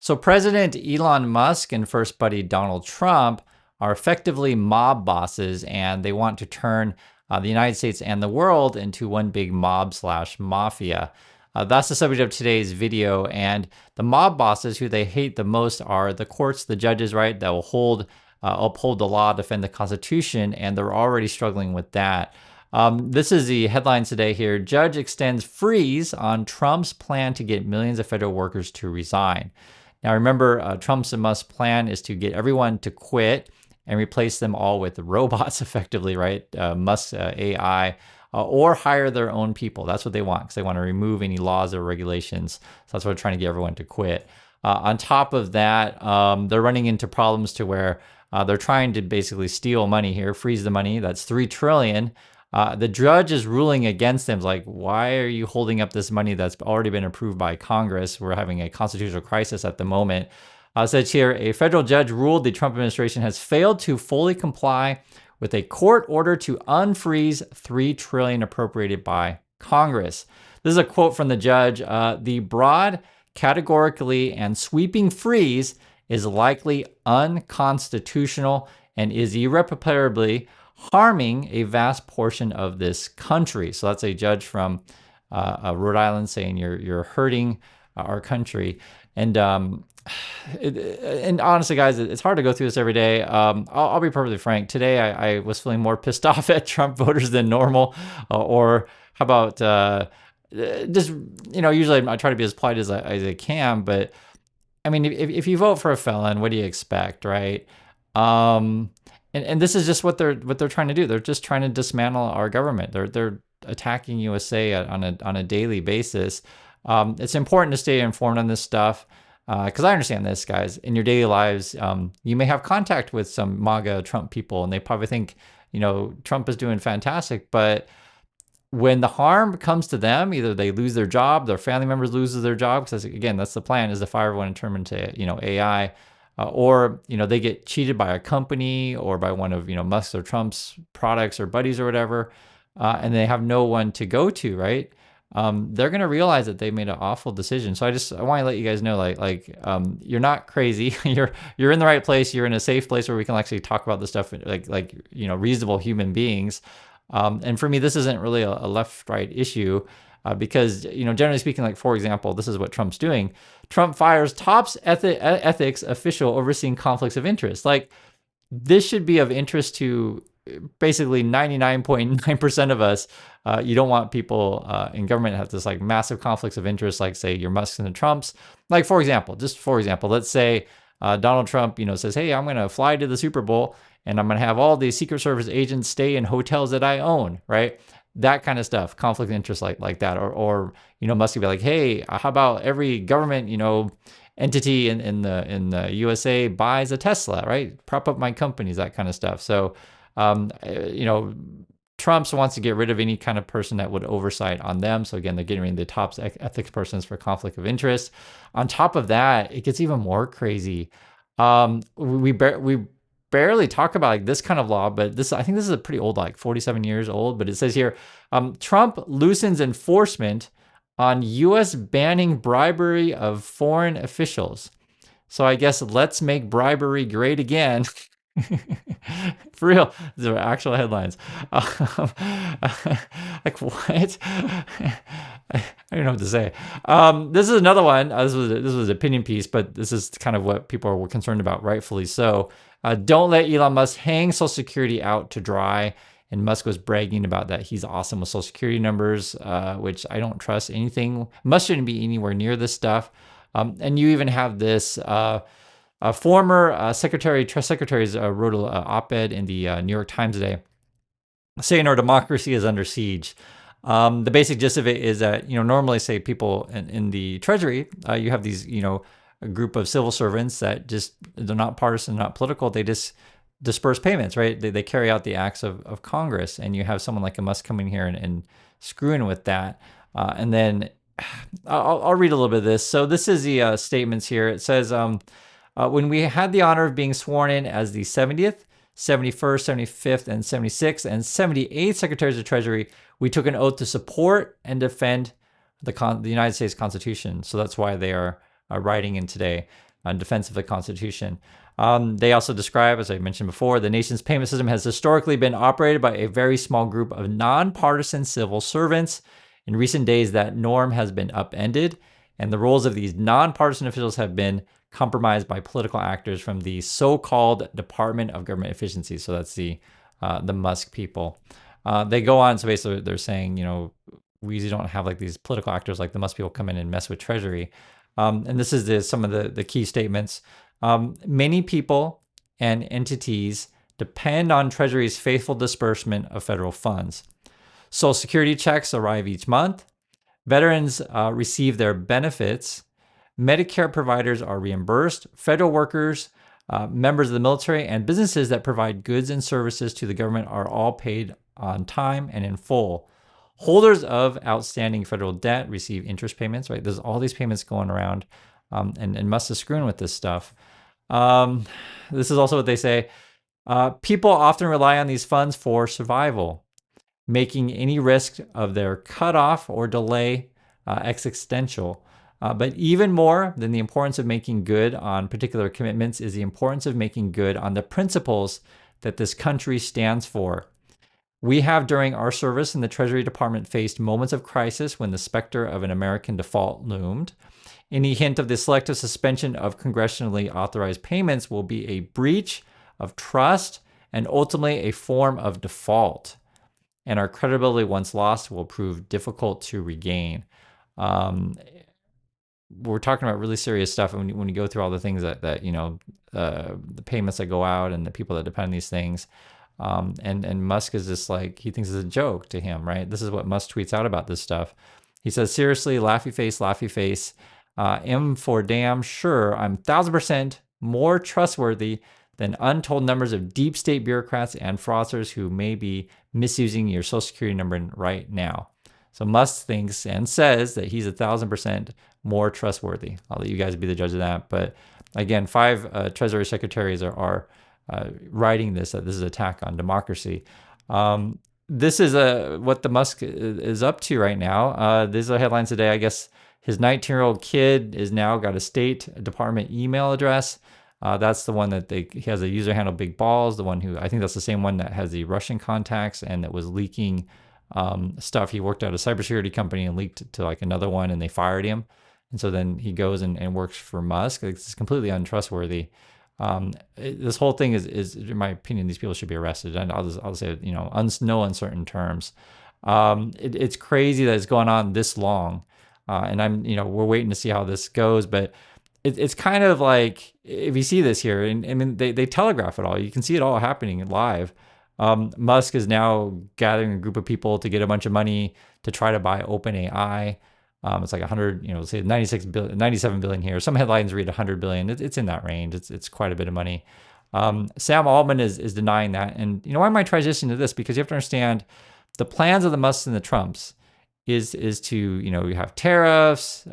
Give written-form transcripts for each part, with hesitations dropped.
So President Elon Musk and First Buddy Donald Trump are effectively mob bosses, and they want to turn the United States and the world into one big mob slash mafia. That's the subject of today's video. And the mob bosses who they hate the most are the courts, the judges, right, that will uphold the law, defend the Constitution, and they're already struggling with that. This is the headline today here. Judge extends freeze on Trump's plan to get millions of federal workers to resign. Now, remember, Trump's and Musk's plan is to get everyone to quit and replace them all with robots, effectively, right? Musk's AI, or hire their own people. That's what they want, because they want to remove any laws or regulations. So that's what they're trying to get everyone to quit. On top of that, they're running into problems to where they're trying to basically steal money here, freeze the money. That's $3 trillion. The judge is ruling against them. It's like, why are you holding up this money that's already been approved by Congress? We're having a constitutional crisis at the moment. It says here, a federal judge ruled the Trump administration has failed to fully comply with a court order to unfreeze $3 trillion appropriated by Congress. This is a quote from the judge. The broad, categorically, and sweeping freeze is likely unconstitutional and is irreparably harming a vast portion of this country. So that's a judge from Rhode Island saying you're hurting our country. And honestly, guys, it's hard to go through this every day. I'll be perfectly frank. Today, I was feeling more pissed off at Trump voters than normal. Or how about just, usually I try to be as polite as I can. But I mean, if you vote for a felon, what do you expect, right? And this is just what they're trying to do. They're just trying to dismantle our government. They're attacking USA on a daily basis. It's important to stay informed on this stuff. Because I understand this, guys. In your daily lives, you may have contact with some MAGA Trump people, and they probably think, Trump is doing fantastic. But when the harm comes to them, either they lose their job, their family members loses their job, because again, that's the plan, is to fire everyone and turn them into, AI, or they get cheated by a company or by one of Musk or Trump's products or buddies or whatever, and they have no one to go to, right? They're going to realize that they made an awful decision. So I want to let you guys know, you're not crazy. You're in the right place. You're in a safe place where we can actually talk about this stuff like reasonable human beings. And for me, this isn't really a left-right issue because, generally speaking, like, for example, this is what Trump's doing. Trump fires top ethics official overseeing conflicts of interest. Like, this should be of interest to basically 99.9% of us. You don't want people in government to have this like massive conflicts of interest, like say your Musks and the Trumps. Like, for example, let's say Donald Trump, says, hey, I'm going to fly to the Super Bowl and I'm going to have all these Secret Service agents stay in hotels that I own, right? That kind of stuff, conflict of interest like that. Or Musk would be like, hey, how about every government, entity in the USA buys a Tesla, right? Prop up my companies, that kind of stuff. So, Trump wants to get rid of any kind of person that would oversight on them. So again, they're getting rid of the top ethics persons for conflict of interest. On top of that, it gets even more crazy. We barely talk about like this kind of law, but I think this is a pretty old, like 47 years old. But it says here, Trump loosens enforcement on U.S. banning bribery of foreign officials. So I guess let's make bribery great again. For real, these are actual headlines. Like, what? I don't know what to say. This is another one. This was an opinion piece, but this is kind of what people were concerned about, rightfully so. Don't let Elon Musk hang Social Security out to dry. And Musk was bragging about that he's awesome with Social Security numbers, which I don't trust anything. Musk shouldn't be anywhere near this stuff. And you even have this former trust secretaries wrote an op-ed in the New York Times today saying our democracy is under siege. The basic gist of it is that, normally say people in the treasury, you have these, a group of civil servants that they're not partisan, not political. They just disperse payments, right? They carry out the acts of Congress, and you have someone like a Musk coming here and screwing with that. And then I'll read a little bit of this. So this is the statements here. It says, when we had the honor of being sworn in as the 70th, 71st, 75th, and 76th, and 78th Secretaries of Treasury, we took an oath to support and defend the United States Constitution. So that's why they are writing in today. in defense of the Constitution. They also describe, as I mentioned before, the nation's payment system has historically been operated by a very small group of nonpartisan civil servants. In recent days, that norm has been upended, and the roles of these nonpartisan officials have been compromised by political actors from the so-called Department of Government Efficiency. So that's the Musk people. They go on, so basically they're saying, we usually don't have like these political actors like the Musk people come in and mess with Treasury. And this is some of the key statements. Many people and entities depend on Treasury's faithful disbursement of federal funds. Social Security checks arrive each month. Veterans receive their benefits. Medicare providers are reimbursed. Federal workers, members of the military, and businesses that provide goods and services to the government are all paid on time and in full. Holders of outstanding federal debt receive interest payments, right? There's all these payments going around, and Musk is screwing with this stuff. This is also what they say. People often rely on these funds for survival, making any risk of their cutoff or delay existential. But even more than the importance of making good on particular commitments is the importance of making good on the principles that this country stands for. We have, during our service in the Treasury Department, faced moments of crisis when the specter of an American default loomed. Any hint of the selective suspension of congressionally authorized payments will be a breach of trust and ultimately a form of default. And our credibility, once lost, will prove difficult to regain. We're talking about really serious stuff. And when you go through all the things that the payments that go out and the people that depend on these things, and Musk is just like, he thinks it's a joke to him, right? This is what Musk tweets out about this stuff. He says, seriously, laughy face. Am for damn sure I'm 1,000% more trustworthy than untold numbers of deep state bureaucrats and fraudsters who may be misusing your social security number right now. So Musk thinks and says that he's 1,000% more trustworthy. I'll let you guys be the judge of that. But again, 5 Treasury secretaries are writing this, that this is an attack on democracy. This is what the Musk is up to right now. These are headlines today. I guess his 19-year-old kid is now got a State Department email address. That's the one that he has a user handle Big Balls, the one who, I think that's the same one that has the Russian contacts and that was leaking stuff. He worked at a cybersecurity company and leaked to like another one, and they fired him. And so then he goes and works for Musk. It's completely untrustworthy. This whole thing is, in my opinion, these people should be arrested. And I'll say, no uncertain terms. It's crazy that it's going on this long. And we're waiting to see how this goes, but it's kind of like, if you see this here, and I mean, they telegraph it all. You can see it all happening live. Musk is now gathering a group of people to get a bunch of money to try to buy OpenAI. It's like 100, say 97 billion here. Some headlines read 100 billion. It's in that range. It's quite a bit of money. Sam Altman is denying that. And why am I transitioning to this? Because you have to understand the plans of the Musks and the Trumps is to, you have tariffs,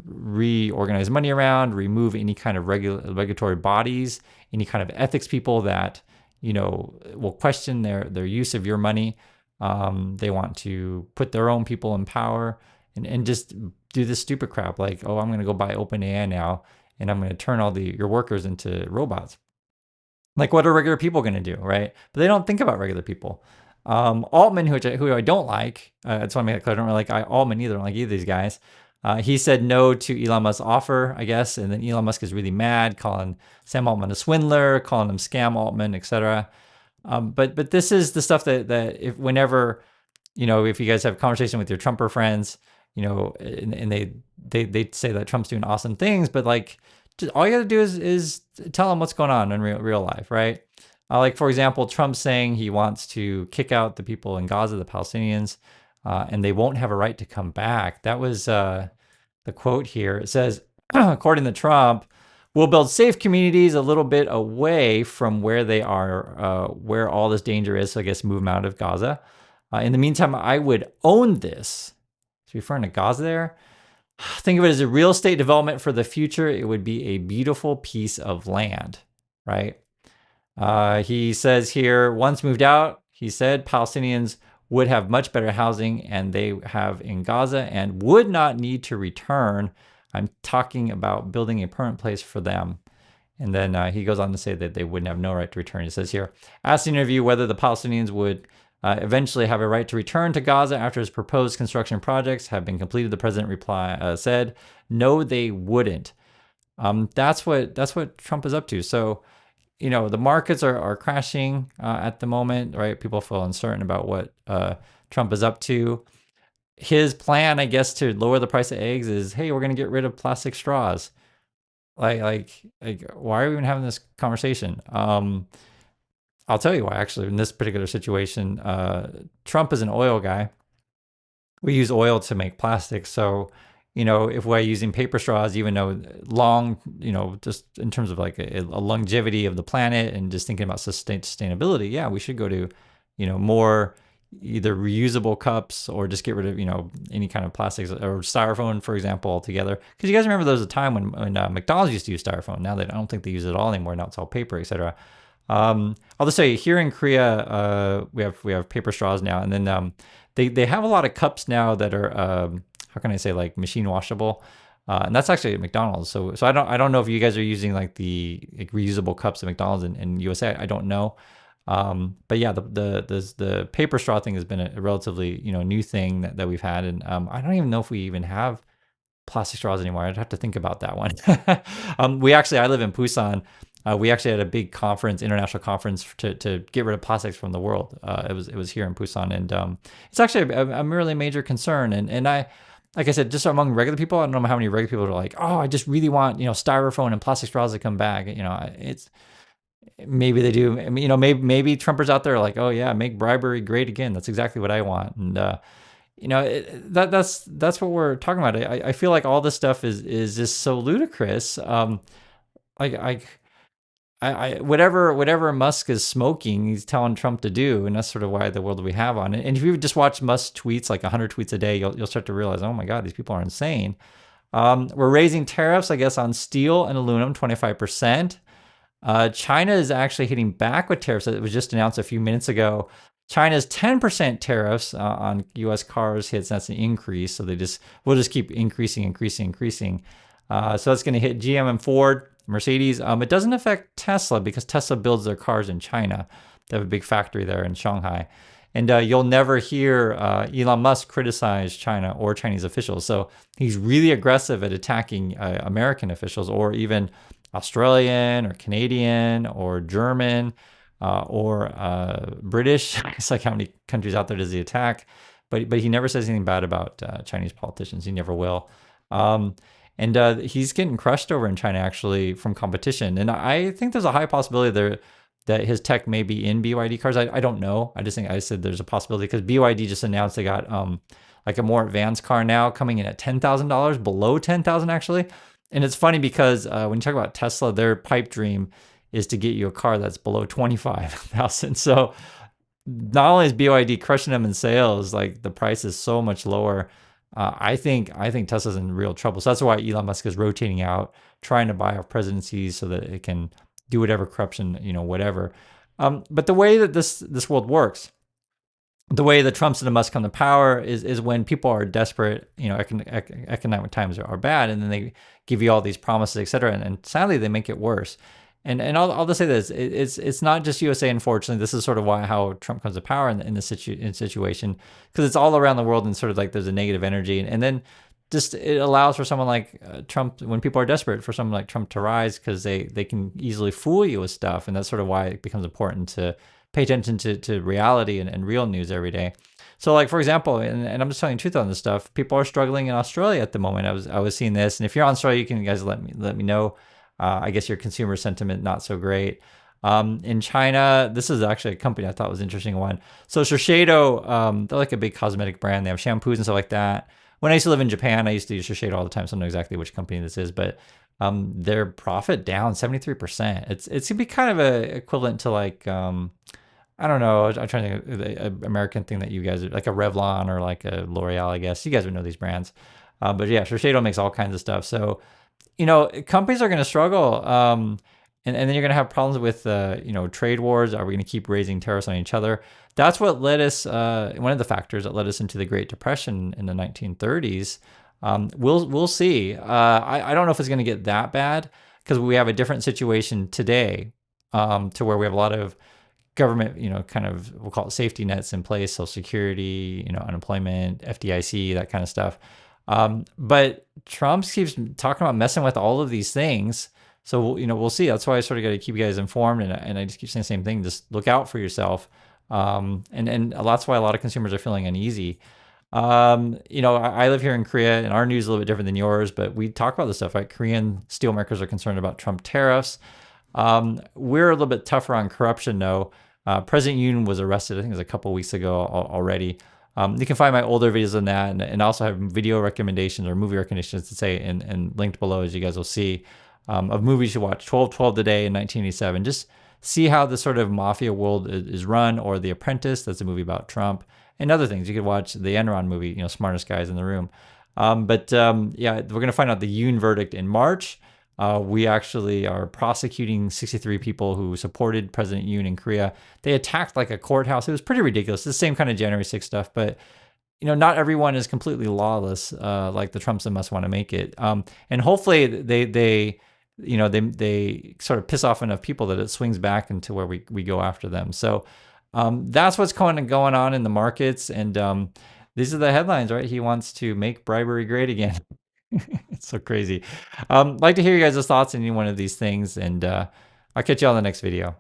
reorganize money around, remove any kind of regulatory bodies, any kind of ethics people that, will question their use of your money. They want to put their own people in power and just do this stupid crap like, oh, I'm going to go buy OpenAI now, and I'm going to turn all your workers into robots. Like, what are regular people going to do, right? But they don't think about regular people. Altman, who I don't like, I just want to make that clear. I don't really like Altman either. I don't like either of these guys. He said no to Elon Musk's offer, I guess, and then Elon Musk is really mad, calling Sam Altman a swindler, calling him Scam Altman, etc. But this is the stuff that if you guys have a conversation with your Trumper friends, and they say that Trump's doing awesome things, but like, all you got to do is tell them what's going on in real life, right? Like, for example, Trump saying he wants to kick out the people in Gaza, the Palestinians, and they won't have a right to come back. That was the quote here. It says, according to Trump, we'll build safe communities a little bit away from where they are, where all this danger is. So I guess move them out of Gaza. In the meantime, I would own this. He's referring to Gaza there. Think of it as a real estate development for the future. It would be a beautiful piece of land, right? He says here, once moved out, he said Palestinians would have much better housing and they have in Gaza and would not need to return. I'm talking about building a permanent place for them. And then he goes on to say that they wouldn't have no right to return. He says here, asked in an interview whether the Palestinians would eventually have a right to return to Gaza after his proposed construction projects have been completed, the president said, no, they wouldn't. That's what Trump is up to. So, the markets are crashing at the moment, right? People feel uncertain about what Trump is up to. His plan, I guess, to lower the price of eggs is, hey, we're going to get rid of plastic straws. Like, why are we even having this conversation? I'll tell you why. Actually, in this particular situation, Trump is an oil guy. We use oil to make plastic, so if we're using paper straws, even though long, just in terms of like a longevity of the planet and just thinking about sustainability, yeah, we should go to, more either reusable cups or just get rid of, any kind of plastics or styrofoam, for example, altogether. Because you guys remember there was a time when McDonald's used to use styrofoam. Now I don't think they use it all anymore. Now it's all paper, etc. I'll just say here in Korea, we have paper straws now, and then they have a lot of cups now that are how can I say, like, machine washable, and that's actually at McDonald's. So I don't know if you guys are using like the reusable cups at McDonald's in USA. I don't know, but yeah, the paper straw thing has been a relatively new thing that we've had, and I don't even know if we even have plastic straws anymore. I'd have to think about that one. I live in Busan. We actually had a big conference, international conference, to get rid of plastics from the world. It was here in Busan, and it's actually a really major concern. And I, like I said, just among regular people, I don't know how many regular people are like, oh, I just really want styrofoam and plastic straws to come back. It's maybe they do. I mean, maybe Trumpers out there are like, oh yeah, make bribery great again. That's exactly what I want. And that's what we're talking about. I feel like all this stuff is just so ludicrous. Like whatever Musk is smoking, he's telling Trump to do, and that's sort of why the world we have on it. And if you just watch Musk tweets, like 100 tweets a day, you'll start to realize, oh my God, these people are insane. We're raising tariffs, I guess, on steel and aluminum 25%. China is actually hitting back with tariffs. It was just announced a few minutes ago. China's 10% tariffs on U.S. cars hits. That's an increase. So we'll just keep increasing. So that's going to hit GM and Ford, Mercedes. It doesn't affect Tesla because Tesla builds their cars in China. They have a big factory there in Shanghai. And you'll never hear Elon Musk criticize China or Chinese officials. So he's really aggressive at attacking American officials, or even Australian or Canadian or German or British. It's like, how many countries out there does he attack? But he never says anything bad about Chinese politicians. He never will. And he's getting crushed over in China, actually, from competition. And I think there's a high possibility there that his tech may be in BYD cars. I don't know. I said there's a possibility because BYD just announced they got like a more advanced car now coming in at $10,000, below $10,000 actually. And it's funny because when you talk about Tesla, their pipe dream is to get you a car that's below 25,000. So not only is BYD crushing them in sales, like the price is so much lower. I think Tesla's in real trouble. So that's why Elon Musk is rotating out, trying to buy off presidencies so that it can do whatever corruption, whatever. But the way that this world works, the way the Trumps and the Musk come to power is when people are desperate, economic times are bad, and then they give you all these promises, et cetera. And sadly, they make it worse. And I'll just say this: it's not just USA. Unfortunately, this is sort of how Trump comes to power in this situation, because it's all around the world, and sort of like there's a negative energy, and then just it allows for someone like Trump, when people are desperate, for someone like Trump to rise, because they can easily fool you with stuff, and that's sort of why it becomes important to pay attention to reality and real news every day. So, like, for example, and I'm just telling the truth on this stuff, people are struggling in Australia at the moment. I was seeing this, and if you're on Australia, you guys let me know. I guess your consumer sentiment not so great. In China, this is actually a company I thought was an interesting one. So Shiseido, they're like a big cosmetic brand. They have shampoos and stuff like that. When I used to live in Japan, I used to use Shiseido all the time, so I don't know exactly which company this is, but their profit down 73%. It's gonna be kind of a equivalent to like I don't know. I'm trying to think of an American thing that you guys, like a Revlon or like a L'Oreal, I guess. You guys would know these brands. But yeah, Shiseido makes all kinds of stuff. So companies are going to struggle, and then you're going to have problems with trade wars. Are we going to keep raising tariffs on each other? That's what led us. One of the factors that led us into the Great Depression in the 1930s. We'll see. I don't know if it's going to get that bad because we have a different situation today, to where we have a lot of government, kind of, we'll call it safety nets in place, Social Security, unemployment, FDIC, that kind of stuff. But Trump keeps talking about messing with all of these things. So, we'll see. That's why I sort of got to keep you guys informed. And I just keep saying the same thing. Just look out for yourself. And that's why a lot of consumers are feeling uneasy. I live here in Korea, and our news is a little bit different than yours, but we talk about this stuff, right? Korean steelmakers are concerned about Trump tariffs. We're a little bit tougher on corruption, though. President Yoon was arrested, I think it was a couple weeks ago already. You can find my older videos on that, and also have video recommendations or movie recommendations to say, and linked below, as you guys will see, of movies you watch. 12/12 Today in 1987. Just see how the sort of mafia world is run, or The Apprentice. That's a movie about Trump, and other things. You could watch the Enron movie, Smartest Guys in the Room. Yeah, we're going to find out the Yoon verdict in March. We actually are prosecuting 63 people who supported President Yoon in Korea. They attacked like a courthouse. It was pretty ridiculous. The same kind of January 6th stuff, but not everyone is completely lawless, like the Trumps and Musk want to make it. And hopefully they sort of piss off enough people that it swings back into where we go after them. So that's what's going on in the markets. And these are the headlines, right? He wants to make bribery great again. It's so crazy. Like to hear you guys' thoughts on any one of these things, and I'll catch you on the next video.